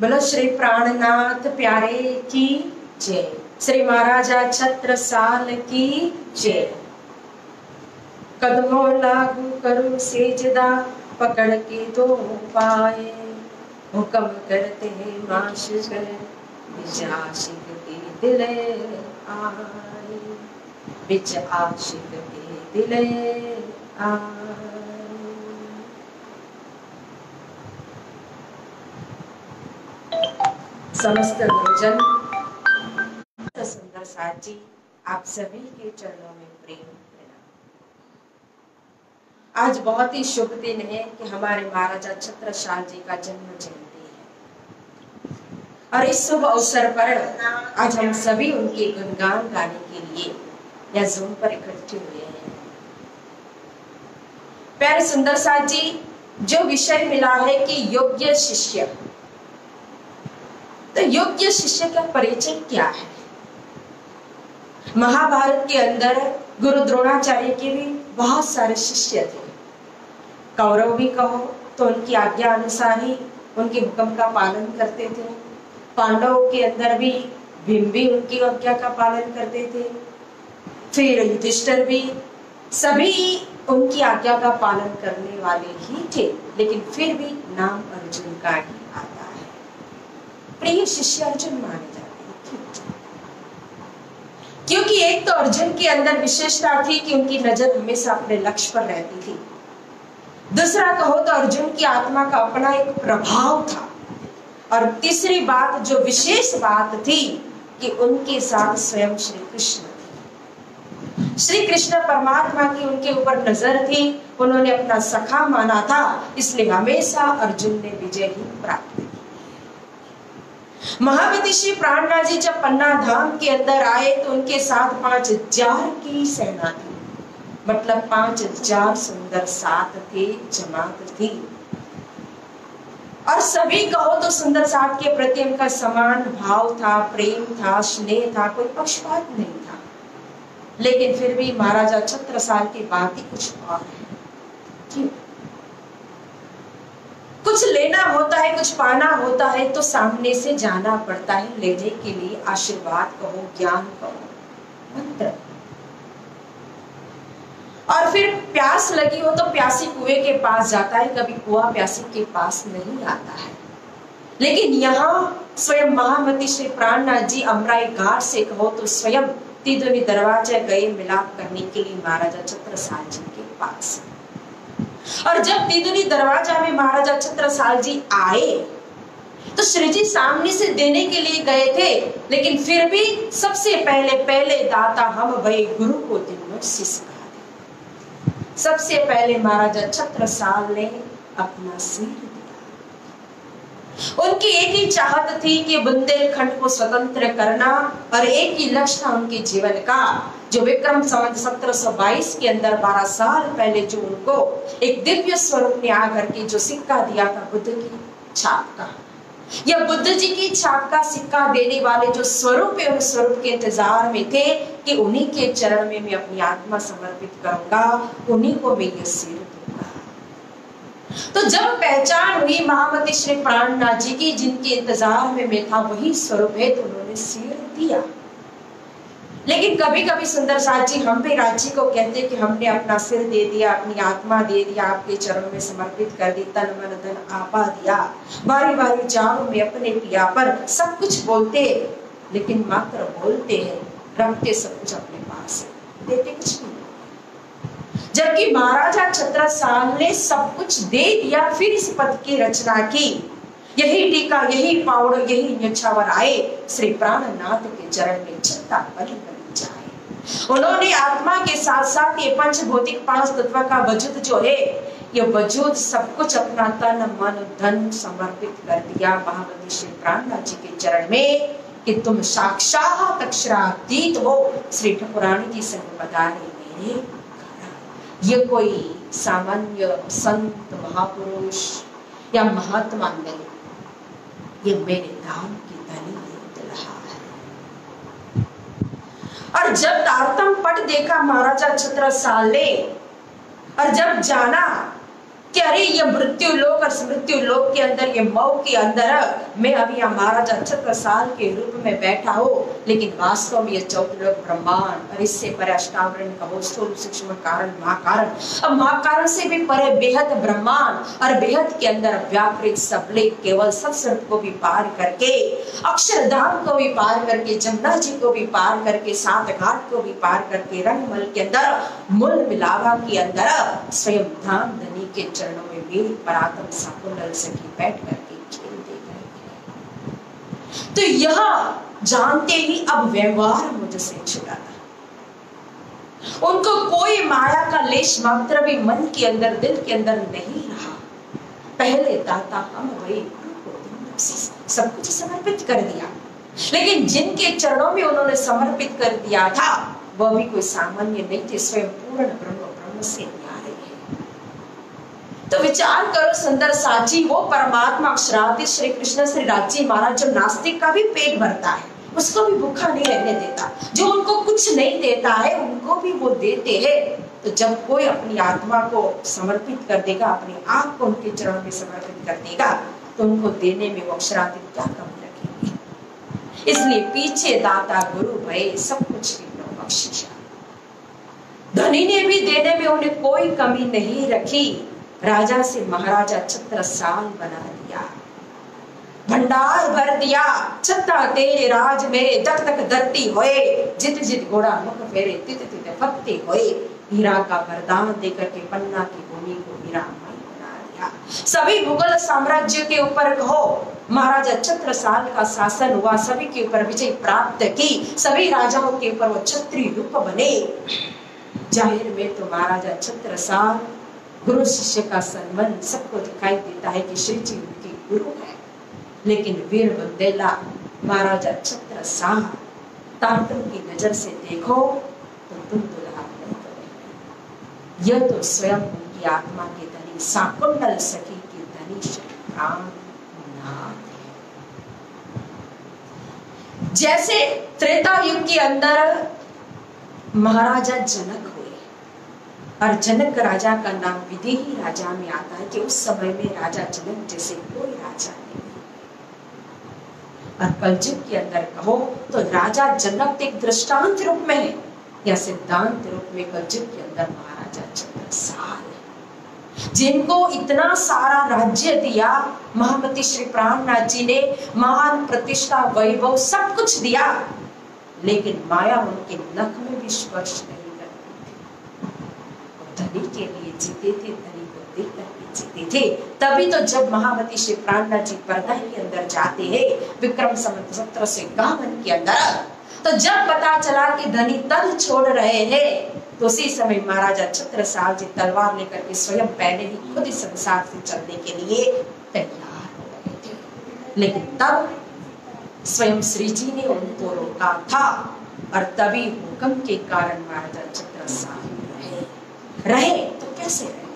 बोलो श्री प्राणनाथ प्यारे की जय। श्री महाराजा छत्रसाल की जय। कदमों लागू करो सेजदा, पकड़ के दो पाए, हुक्म करते हैं माशिक बिच आशिक के दिले आए, बिच आशिक के दिले आए। समस्त गुरुजन सुंदर साथ जी, आप सभी के चरणों में प्रेम प्रणाम। आज बहुत ही शुभ दिन है कि हमारे महाराजा छत्रसाल जी का जन्म जयंती है और इस शुभ अवसर पर आज हम सभी उनके गुणगान गाने के लिए यह जूम पर इकट्ठे हुए हैं। प्यारे सुंदर साथ जी, जो विषय मिला है कि योग्य शिष्य, तो योग्य शिष्य का परिचय क्या है? महाभारत के अंदर गुरु द्रोणाचार्य के भी बहुत सारे शिष्य थे। कौरव भी कहो तो उनकी आज्ञा अनुसार ही उनके हुक्म का पालन करते थे। पांडवों के अंदर भी भीम भी उनकी आज्ञा का पालन करते थे। फिर युधिष्ठिर भी, सभी उनकी आज्ञा का पालन करने वाले ही थे, लेकिन फिर भी नाम अर्जुन का ही आता है। प्रिय शिष्य अर्जुन माने जाते हैं, क्योंकि एक तो अर्जुन के अंदर विशेषता थी कि उनकी नजर हमेशा अपने लक्ष्य पर रहती थी। दूसरा कहो तो अर्जुन की आत्मा का अपना एक प्रभाव था। और तीसरी बात, जो विशेष बात थी, कि उनके साथ स्वयं श्री कृष्ण थे। श्री कृष्ण परमात्मा की उनके ऊपर नजर थी, उन्होंने अपना सखा माना था, इसलिए हमेशा अर्जुन ने विजय ही प्राप्त की। महामती श्री प्राणनाथ जी जब पन्ना धाम के अंदर आए तो उनके साथ 5000 की सेना थी, मतलब 5000 सुंदर साथ थे, जमात थी। और सभी कहो तो सुंदर साथ के प्रति उनका समान भाव था, प्रेम था, स्नेह था, कोई पक्षपात नहीं था। लेकिन फिर भी महाराजा छत्रसाल की बात ही कुछ और है। क्यों? कुछ लेना होता है, कुछ पाना होता है तो सामने से जाना पड़ता है लेने के लिए। आशीर्वाद कहो, ज्ञान कहो, मंत्र। और फिर प्यास लगी हो तो प्यासी कुएं के पास जाता है, कभी कुआं प्यासी के पास नहीं आता है। लेकिन यहाँ स्वयं महामती श्री प्राणनाथ जी अमराई घाट से कहो तो स्वयं तिदुनी दरवाजा गए मिलाप करने के लिए महाराजा छत्रसाल जी के पास। और जब तिदुनी दरवाजा में महाराजा छत्रसाल जी आए तो श्री जी सामने से देने के लिए गए थे, लेकिन फिर भी सबसे पहले दाता हम भई गुरु को दिनों शिष्य कहा। सबसे पहले महाराजा छत्रसाल ने अपना सिर दिया। उनकी एक ही चाहत थी कि बुंदेलखंड को स्वतंत्र करना, और एक ही लक्ष्य था उनके जीवन का, जो विक्रम संवत 1722 के अंदर 12 साल पहले जो उनको एक दिव्य स्वरूप ने आकर के जो सिक्का दिया था बुद्ध की छाप का। यह बुद्ध जी की छाप का सिक्का देने वाले जो स्वरूप है, उन स्वरूप के इंतजार में थे कि उन्हीं के चरण में मैं अपनी आत्मा समर्पित करूंगा, उन्हीं को मैं ये सिर दूंगा। तो जब पहचान हुई महामती श्री प्राणनाथ जी की, जिनके इंतजार में मैं था वही स्वरूप है, तो उन्होंने सिर दिया। लेकिन कभी कभी सुंदर साथ जी हम भी राज्य को कहते कि हमने अपना सिर दे दिया, अपनी आत्मा दे दिया, आपके चरणों में समर्पित कर दी, तन मन धन आपा दिया, बारी बारी जाओ में अपने पिया पर सब कुछ बोलते, लेकिन मात्र बोलते हैं, रखते सब कुछ अपने पास है, देते कुछ नहीं। जबकि महाराजा छत्रसाल ने सब कुछ दे दिया, फिर इस पद की रचना की। यही टीका, यही पावड़, यही न्यौछावर आए, श्री प्राणनाथ के चरण में चिंता बलि बलि जाए। उन्होंने आत्मा के साथ साथ ये पंचभौतिक 5 तत्व का वजूद जो है, ये वजूद सब कुछ अपना तन मन धन समर्पित कर दिया महामती श्री प्राणनाथ जी के चरण में, कि तुम साक्षात अक्षरातीत हो। श्री ठाकुरानी जी संग बता रहे मेरे, ये कोई सामान्य संत महापुरुष या महात्मा नहीं, ये मेरे धाम की धनी रहा है। और जब तारतम पट देखा महाराजा छत्रसाल ने, और जब जाना कि अरे ये मृत्यु लोक और मृत्यु लोक के अंदर, ये मऊ के अंदर मैं अभी यहाँ महाराजा छत्रसाल के रूप में बैठा हूँ, लेकिन वास्तव में ये चौदलोक ब्रह्मांड और इससे परे अष्टावरण का स्थूल सूक्ष्म कारण महाकारण, अब महाकारण से भी परे बेहद ब्रह्मांड और बेहद के अंदर व्यापृत सबले केवल सत्सर्ग को भी पार करके, अक्षरधाम को भी पार करके, जमुना जी को भी पार करके, सात घाट को भी पार करके, रंगमल के अंदर मूल मिलावा के अंदर स्वयं धाम धनी के चरणों में मेरी परात्म साकुंडल सखी बैठ करके खेल देख रही है। तो यह जानते ही अब व्यवहार मुझसे छुड़ा था। उनको कोई माया का लेश मात्र भी मन के अंदर, दिल के अंदर नहीं रहा। पहले दाता हम वही सब कुछ समर्पित कर दिया, लेकिन जिनके चरणों में उन्होंने समर्पित कर दिया था वह भी कोई सामान्य नहीं थे, स्वयं पूर्ण ब्रह्म से न्यारे है। तो विचार करो सुंदर साची, वो परमात्मा अक्षराधीश श्री कृष्ण श्री राजी महाराज, जो नास्तिक का भी पेट भरता है, उसको भी भूखा नहीं रहने देता, जो उनको कुछ नहीं देता है उनको भी वो देते हैं। तो जब कोई अपनी आत्मा को समर्पित कर देगा, अपनी आप को उनके चरणों में समर्पित कर देगा, तो उनको देने में वो अक्षराधीश क्या कमी रखेंगे। इसलिए पीछे दाता गुरु भय सब कुछ बख्शिशा। धनी ने भी देने में उन्हें कोई कमी नहीं रखी। राजा से महाराजा छत्रसाल बना दिया, भंडार भर दिया। छत्ता तेरे राज में जब तक धरती होए, जित जित घोड़ा मुख फेरे, तित तित पत्ते होए। हीरा का वरदान देकर के पन्ना की भूमि को हीरामय बना दिया। सभी मुगल साम्राज्य के ऊपर कहो महाराजा छत्रसाल का शासन हुआ, सभी के ऊपर विजय प्राप्त की, सभी राजाओं के ऊपर वो क्षत्रिय रूप बने। जाहिर में तो महाराजा छत्रसाल गुरु शिष्य का संबंध सबको दिखाई देता है कि श्री जी उनके गुरु है, लेकिन वीर बुंदेला महाराजा छत्रसाल तांत्रिक की नजर से देखो तो तुम दुल्हा नहीं करोगे। यह तो स्वयं उनकी आत्मा के धनी साकुंडल सखी की धनी श्री रामनाथ है। जैसे त्रेता युग के अंदर महाराजा जनक हुए, और जनक राजा का नाम विदेही राजा में आता है कि उस समय में राजा जनक जैसे कोई राजा नहीं। और कलयुग के अंदर कहो तो राजा जनक एक दृष्टांत रूप में है या सिद्धांत रूप में कलयुग के अंदर महाराजा छत्रसाल है, जिनको इतना सारा राज्य दिया महामती श्री प्राणनाथ जी ने, महान प्रतिष्ठा वैभव सब कुछ दिया, लेकिन माया उनके नख में भी स्पर्श नहीं करती थी। धनी के लिए जीते थे, धनी को देख करके जीते थे। तभी तो जब महामती श्री प्राणनाथ जी पर्दा के अंदर जाते हैं विक्रम संवत 1751 के अंदर, तो जब पता चला कि धनी तन छोड़ रहे हैं, तो उसी समय महाराजा छत्रसाल जी तलवार लेकर के स्वयं पहले ही खुद इस संसार से चलने के लिए तैयार हो रहे थे, लेकिन तब स्वयं श्री जी ने उनको रोका था, और तभी हुक्म के कारण महाराजा छत्रसाल रहे। तो कैसे रहे?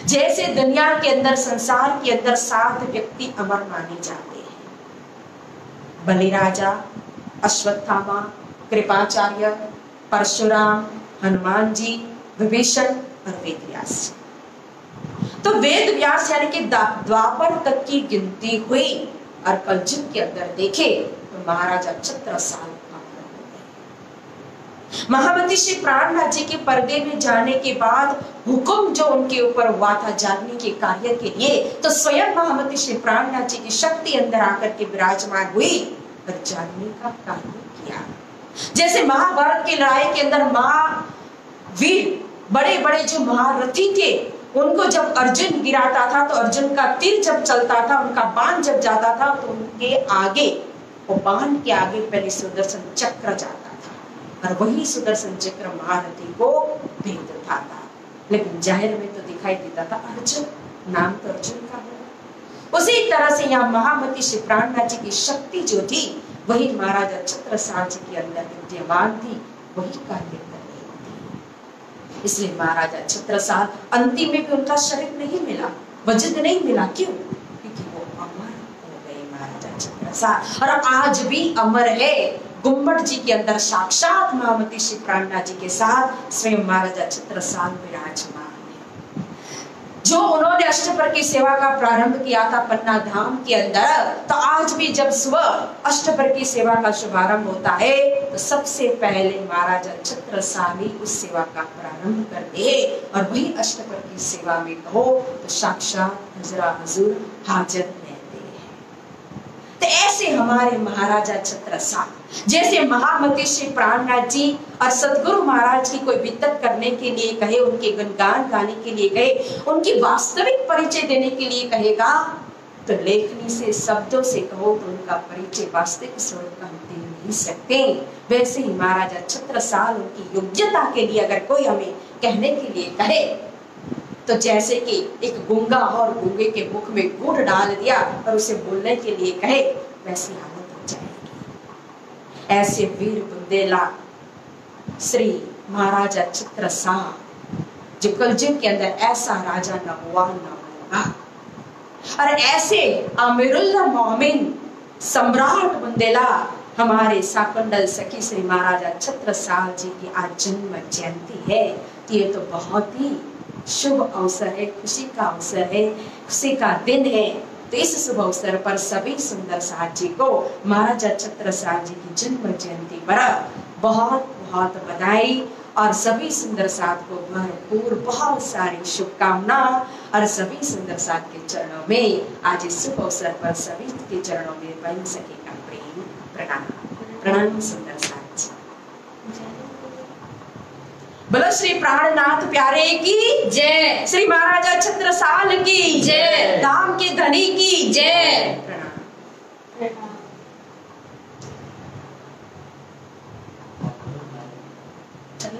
जैसे दुनिया के अंदर, संसार के अंदर 7 व्यक्ति अमर माने जाते हैं, बलिराजा, अश्वत्थामा, कृपाचार्य, परशुराम, हनुमान जी, विभीषण और वेदव्यास। तो वेदव्यास यानी कि द्वापर तक की गिनती हुई, और कलयुग के अंदर देखे तो महाराजा छत्रसाल महामती श्री प्राणनाथ जी के पर्दे में जाने के बाद हुक्म जो उनके ऊपर हुआ था जानने के कार्य के लिए, तो स्वयं महामती श्री प्राणनाथ जी की शक्ति अंदर आकर के विराजमान हुई और जानने का कार्य किया। जैसे महाभारत की लड़ाई के अंदर महावीर बड़े बड़े जो महारथी थे, उनको जब अर्जुन गिराता था तो अर्जुन का तीर जब चलता था, उनका बाण जब जाता था, तो उनके आगे, वो बाण के आगे पहले सुदर्शन चक्र जाता था, और वही सुदर्शन चक्र महारथी को भेद था। लेकिन जाहिर में तो दिखाई देता था अर्जुन, नाम तो अर्जुन का है। उसी तरह से यहाँ महामती श्री प्राणनाथ जी की शक्ति जो थी वही महाराजा छत्रसाल जी के अंदर विद्यमान थी, वही कार्य कर रही थी। इसलिए महाराजा छत्रसाल अंतिम में भी उनका शरीर नहीं मिला, वजन नहीं मिला। क्यों? क्योंकि वो अमर हो गए महाराजा छत्रसाल, और आज भी अमर है। गुम्बद जी के अंदर साक्षात महामती श्री प्राणनाथ जी के साथ स्वयं महाराजा छत्रसाल विराजमान है। जो उन्होंने अष्टप्रहर की सेवा का प्रारंभ किया था पन्ना धाम के अंदर, तो आज भी जब सुबह अष्टप्रहर की सेवा का शुभारंभ होता है तो सबसे पहले महाराजा छत्रसाल उस सेवा का प्रारंभ करते हैं। और वही अष्टप्रहर की सेवा में कहो तो साक्षात हजरा हुजूर हाजिर रहते हैं। तो ऐसे हमारे महाराजा छत्रसाल, जैसे महामती श्री प्राणनाथ जी और सतगुरु महाराज की कोई वित्तक करने के लिए कहे, उनके गुणगान गाने के लिए कहे, उनकी वास्तविक परिचय देने के लिए कहेगा, तो लेखनी से शब्दों से कहो तो उनका परिचय वास्तविक स्वरूप का हम दे नहीं सकते। वैसे ही महाराजा छत्रसाल उनकी योग्यता के लिए अगर कोई हमें कहने के लिए कहे, तो जैसे कि एक गूंगा और गूंगे के मुख में गुड़ डाल दिया और उसे बोलने के लिए कहे, वैसी हालत हो जाएगी। ऐसे वीर बुंदेला श्री महाराजा छत्रसाल, जो कलयुग के अंदर ऐसा राजा न हुआ न होगा, और ऐसे अमीरुल्लाह मोमिन सम्राट बुंदेला हमारे साकुंडल सखी श्री महाराजा छत्रसाल जी की आज जन्म जयंती है। तो ये तो बहुत ही शुभ अवसर है, खुशी का अवसर है, खुशी का दिन है। तो इस शुभ अवसर पर सभी सुंदर साथ जी को महाराजा छत्रसाल जी की जन्म जयंती पर बहुत बहुत बधाई, और सभी सुंदर साथ को भरपूर बहुत सारी शुभकामना। और सभी सुंदर साथ के चरणों में आज इस शुभ अवसर पर सभी के चरणों में बन सकेगा प्रेम प्रणाम। प्रणाम सुंदर साथ जी। बोलो श्री प्राणनाथ प्यारे की जय, श्री महाराजा छत्रसाल की जय, धाम के धनी की जय। प्रणाम। चल